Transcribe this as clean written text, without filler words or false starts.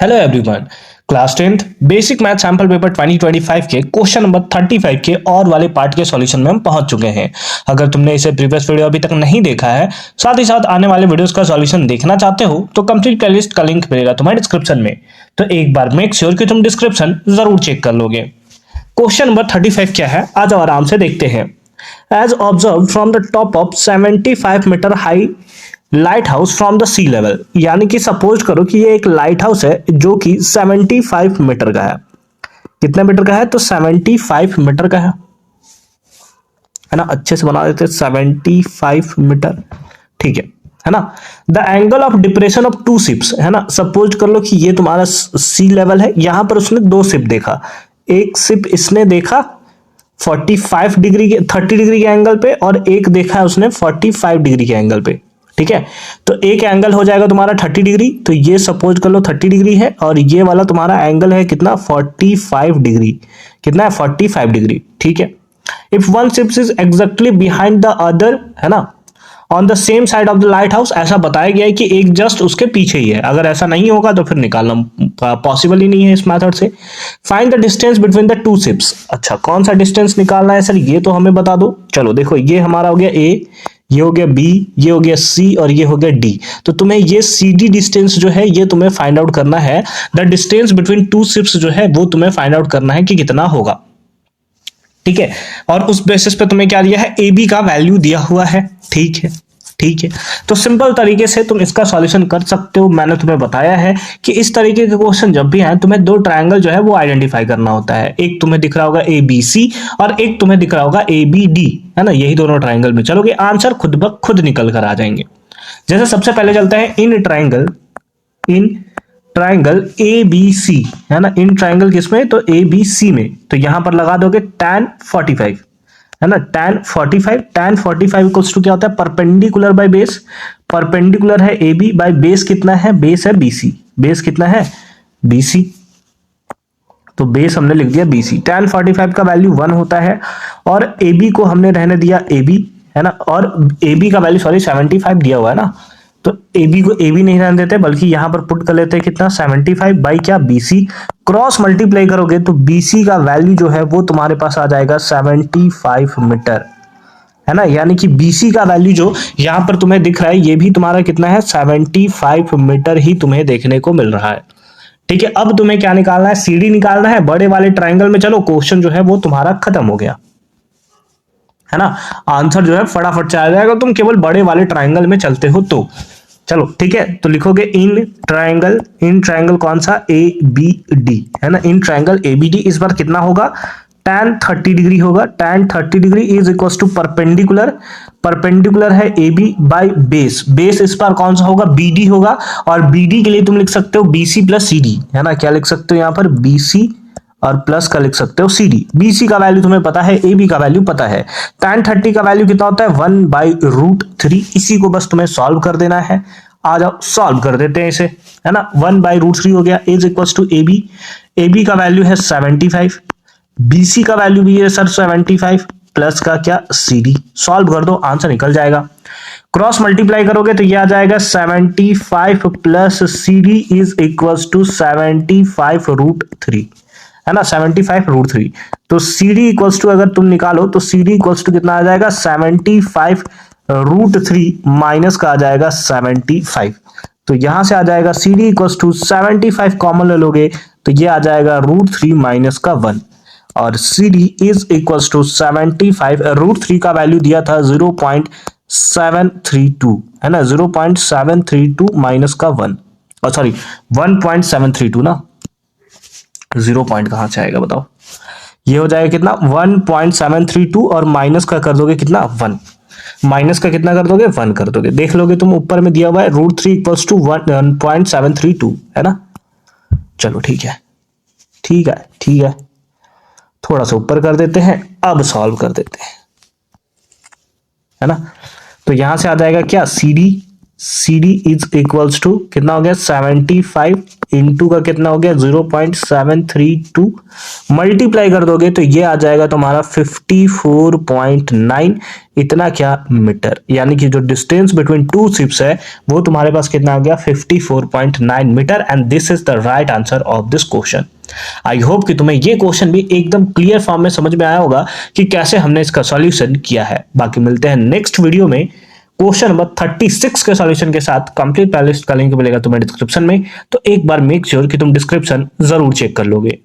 Hello everyone. Class 10th basic math sample paper 2025 के question number 35 के और वाले पार्ट के सॉल्यूशन में हम पहुंच चुके हैं। अगर तुमने इसे प्रीवियस वीडियो अभी तक नहीं देखा है, साथ ही साथ आने वाले वीडियोस का सॉल्यूशन देखना चाहते हो, तो कंप्लीट प्लेलिस्ट का लिंक मिलेगा तुम्हारे डिस्क्रिप्शन में। तो एक बार मेक श्योर कि तुम डिस्क्रिप्शन जरूर चेक कर लोगे। क्वेश्चन नंबर 35 क्या है, आज आराम से देखते हैं। As observe from the top of 75 metre high lighthouse from the sea level, यानी कि सपोज करो कि ये एक लाइट हाउस है जो कि 75 मीटर का है। कितने मीटर का है? तो 75 मीटर का है ना। अच्छे से बना देते 75 मीटर, ठीक है ना। The angle of depression of two ships, है ना। सपोज कर लो कि ये तुम्हारा सी लेवल है, यहां पर उसने दो शिप देखा। एक शिप इसने देखा 45 डिग्री के 30 डिग्री के एंगल पे, और एक देखा है उसने 45 डिग्री के एंगल पे, ठीक है। तो एक एंगल हो जाएगा तुम्हारा 30 डिग्री, तो ये सपोज कर लो 30 डिग्री है, और ये वाला तुम्हारा एंगल है कितना? 45 डिग्री। कितना है? 45 डिग्री, ठीक है। If one ship is exactly behind the other, है ना, on the same side of the light house, ऐसा बताया गया है कि एक जस्ट उसके पीछे ही है। अगर ऐसा नहीं होगा तो फिर निकालना पॉसिबल ही नहीं है इस मेथड से। Find the distance between the two ships. अच्छा, कौन सा डिस्टेंस निकालना है सर, ये तो हमें बता दो। चलो देखो, ये हमारा हो गया ए, ये हो गया बी, ये हो गया सी, और ये हो गया डी। तो तुम्हें ये सी डी डिस्टेंस जो है ये तुम्हें फाइंड आउट करना है। The distance between two ships जो है वो तुम्हें फाइंड आउट करना है कि कितना होगा, ठीक है। और उस बेसिस पे तुम्हें क्या दिया है? ए बी का वैल्यू दिया हुआ है, ठीक है। ठीक है, तो सिंपल तरीके से तुम इसका सॉल्यूशन कर सकते हो। मैंने तुम्हें बताया है कि इस तरीके के क्वेश्चन जब भी आए तुम्हें दो ट्रायंगल जो है वो आइडेंटिफाई करना होता है। एक तुम्हें दिख रहा होगा ए बी सी, और एक तुम्हें दिख रहा होगा ए बी डी, है ना। यही दोनों ट्रायंगल में चलोगे, आंसर खुद ब खुद निकल कर आ जाएंगे। जैसे सबसे पहले चलते हैं इन ट्राइंगल ए बी सी, है ना। इन ट्राइंगल किसमें? तो ए बी सी में। तो यहां पर लगा दोगे tan 45, है ना। tan 45 इक्वल्स टू क्या होता है? Perpendicular by base. परपेंडिकुलर है ए बी, बाय बेस कितना है? बेस है बी सी। बेस कितना है? B C. तो बेस हमने लिख दिया बी सी। tan 45 का वैल्यू 1 होता है, और ए बी को हमने रहने दिया ए बी, है ना। और ए बी का वैल्यू 75 दिया हुआ है ना, तो ए बी को ए बी नहीं रहने देते, बल्कि यहां पर पुट कर लेते हैं कितना? 75 बाई क्या? BC। क्रॉस मल्टीप्लाई करोगे तो BC का वैल्यू जो है वो तुम्हारे पास आ जाएगा 75 मीटर, है ना। यानी कि BC का वैल्यू जो यहां पर तुम्हें दिख रहा है ये भी तुम्हारा कितना है? 75 मीटर ही तुम्हें देखने को मिल रहा है, ठीक है। अब तुम्हें क्या निकालना है? CD निकालना है बड़े वाले ट्राइंगल में। चलो, क्वेश्चन जो है वो तुम्हारा खत्म हो गया, है ना। आंसर जो है फटाफट चला जाएगा, तुम केवल बड़े वाले ट्राइंगल में चलते हो तो। चलो ठीक है, तो लिखोगे इन ट्राइंगल कौन सा? ए बी डी, है ना। In triangle A B D इस बार कितना होगा? tan 30 डिग्री होगा। tan 30 degree is equal to perpendicular है A B by base. Base इस बार कौन सा होगा? बी डी होगा। और बी डी के लिए तुम लिख सकते हो B C plus C D, है ना। क्या लिख सकते हो यहाँ पर? बी सी और प्लस का लिख सकते हो सी डी। बी सी का वैल्यू तुम्हें पता है, ए बी का वैल्यू पता है। tan 30 का वैल्यू कितना होता है? 1/√3। इसी को बस तुम्हें सॉल्व कर देना है। आ जाओ, सॉल्व कर देते हैं इसे, है ना। 1/√3 हो गया, is equal to A B. A B का वैल्यू है 75, बी सी का वैल्यू भी है सर 75, प्लस का क्या? C D. सॉल्व कर दो, आंसर निकल जाएगा। क्रॉस मल्टीप्लाई करोगे तो ये आ जाएगा 75 plus C D is equal to 75√3, है ना। 75√3। तो सी डी इक्वल्स टू अगर तुम निकालो तो सी डी इक्वल्स टू कितना आ जाएगा? 75√3 माइनस का आ जाएगा 75। तो यहां से आ जाएगा C D equals to 75 common ले लोगे तो ये आ जाएगा √3 माइनस का 1, और C D is equals to 75। √3 का वैल्यू दिया था 0.732, है ना। 0.732 माइनस का 1, और सॉरी 1.732 ना, 0 पॉइंट कहां से आएगा बताओ। ये हो जाएगा कितना? 1.732, और माइनस का कर दोगे कितना? 1। माइनस का कितना कर दोगे? 1 कर दोगे। देख लोगे तुम, ऊपर में दिया हुआ है √3 इक्वल्स टू 1.732, है ना। चलो ठीक है, ठीक है, ठीक है। थोड़ा सा ऊपर कर देते हैं, अब सॉल्व कर देते हैं, है ना। तो यहां से आ जाएगा क्या? C D C D is equals to कितना हो गया 75 इंटू का कितना हो गया 0.732 मल्टीप्लाई कर दोगे तो ये आ जाएगा तुम्हारा 54.9 इतना क्या मीटर, यानी कि जो डिस्टेंस बिटवीन टू शिप्स है वो तुम्हारे पास कितना आ गया 54.9 metre. And this is the right answer of this question. I hope कि तुम्हें ये क्वेश्चन भी एकदम क्लियर फॉर्म में समझ में आया होगा कि कैसे हमने इसका सॉल्यूशन किया है। बाकी मिलते हैं नेक्स्ट वीडियो में क्वेश्चन नंबर 36 के सॉल्यूशन के साथ। कंप्लीट प्लेलिस्ट का लिंक मिलेगा तुम्हें डिस्क्रिप्शन में, तो एक बार मेक श्योर कि तुम डिस्क्रिप्शन जरूर चेक कर लोगे।